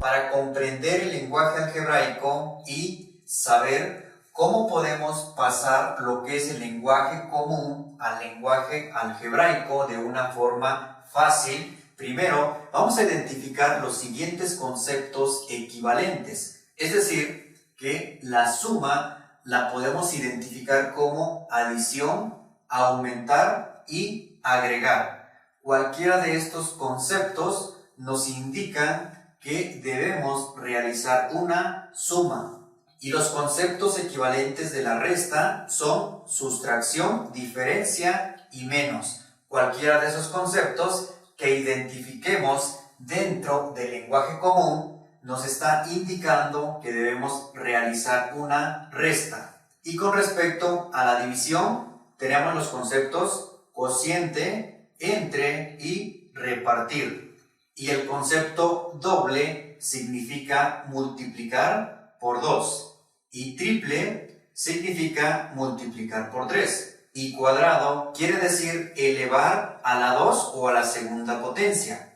para comprender el lenguaje algebraico y saber cómo podemos pasar lo que es el lenguaje común al lenguaje algebraico de una forma fácil. Primero, vamos a identificar los siguientes conceptos equivalentes, es decir, que la suma la podemos identificar como adición, aumentar y agregar. Cualquiera de estos conceptos nos indican que debemos realizar una suma. Y los conceptos equivalentes de la resta son sustracción, diferencia y menos. Cualquiera de esos conceptos que identifiquemos dentro del lenguaje común nos está indicando que debemos realizar una resta. Y con respecto a la división, tenemos los conceptos cociente, entre y repartir. Y el concepto doble significa multiplicar por 2. Y triple significa multiplicar por 3. Y cuadrado quiere decir elevar a la 2 o a la segunda potencia.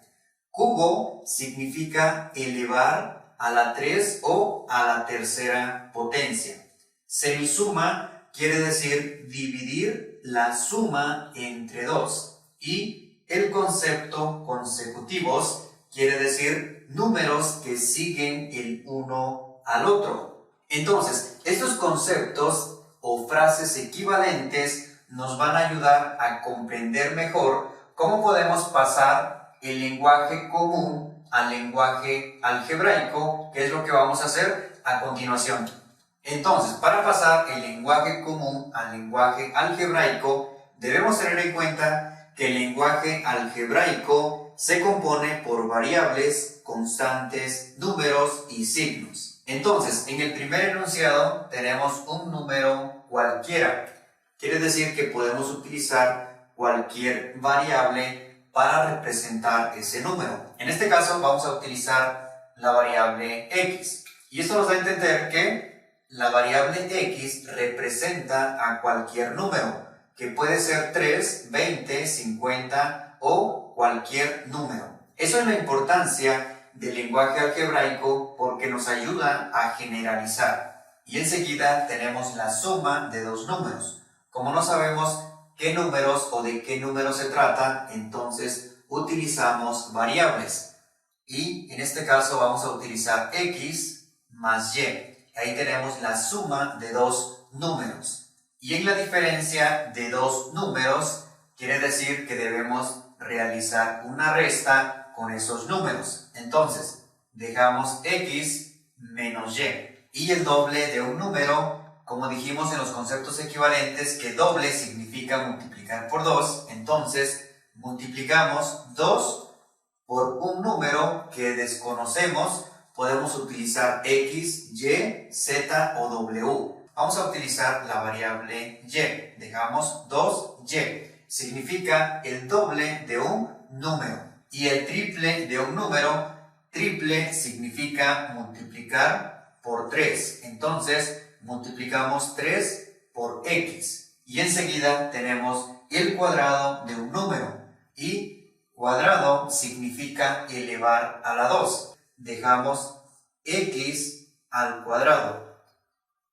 Cubo significa elevar a la 3 o a la tercera potencia. Semisuma quiere decir dividir la suma entre 2. Y el concepto consecutivos quiere decir números que siguen el uno al otro. Entonces, estos conceptos o frases equivalentes nos van a ayudar a comprender mejor cómo podemos pasar el lenguaje común al lenguaje algebraico, que es lo que vamos a hacer a continuación. Entonces, para pasar el lenguaje común al lenguaje algebraico, debemos tener en cuenta que el lenguaje algebraico se compone por variables, constantes, números y signos. Entonces, en el primer enunciado tenemos un número cualquiera. Quiere decir que podemos utilizar cualquier variable para representar ese número. En este caso vamos a utilizar la variable x. Y esto nos da a entender que la variable x representa a cualquier número, que puede ser 3, 20, 50 o cualquier número. Eso es la importancia del lenguaje algebraico porque nos ayuda a generalizar. Y enseguida tenemos la suma de dos números. Como no sabemos qué números o de qué número se trata, entonces utilizamos variables. Y en este caso vamos a utilizar x más y. Ahí tenemos la suma de dos números. Y en la diferencia de dos números quiere decir que debemos realizar una resta con esos números. Entonces, dejamos x menos y. Y el doble de un número, como dijimos en los conceptos equivalentes, que doble significa multiplicar por 2, entonces multiplicamos 2 por un número que desconocemos. Podemos utilizar x, y, z o w. Vamos a utilizar la variable y. Dejamos 2y. Significa el doble de un número. Y el triple de un número, triple significa multiplicar por 3. Entonces, multiplicamos 3 por x. Y enseguida tenemos el cuadrado de un número. Y cuadrado significa elevar a la 2. Dejamos x al cuadrado.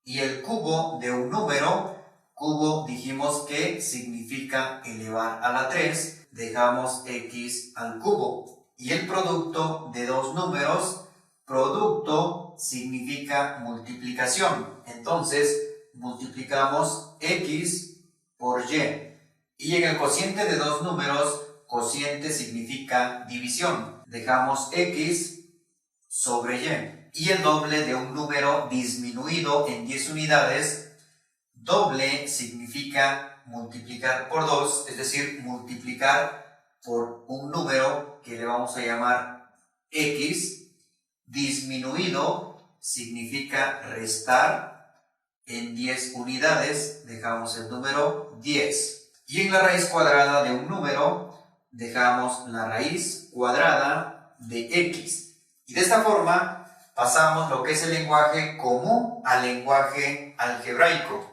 Y el cubo de un número, cubo dijimos que significa elevar a la 3. Dejamos x al cubo. Y el producto de dos números, producto significa multiplicación. Entonces, multiplicamos x por y. Y en el cociente de dos números, cociente significa división. Dejamos x sobre y. Y el doble de un número disminuido en 10 unidades, doble significa multiplicar por 2, es decir, multiplicar por un número que le vamos a llamar x. Disminuido significa restar en 10 unidades, dejamos el número 10. Y en la raíz cuadrada de un número, dejamos la raíz cuadrada de x. Y de esta forma pasamos lo que es el lenguaje común al lenguaje algebraico.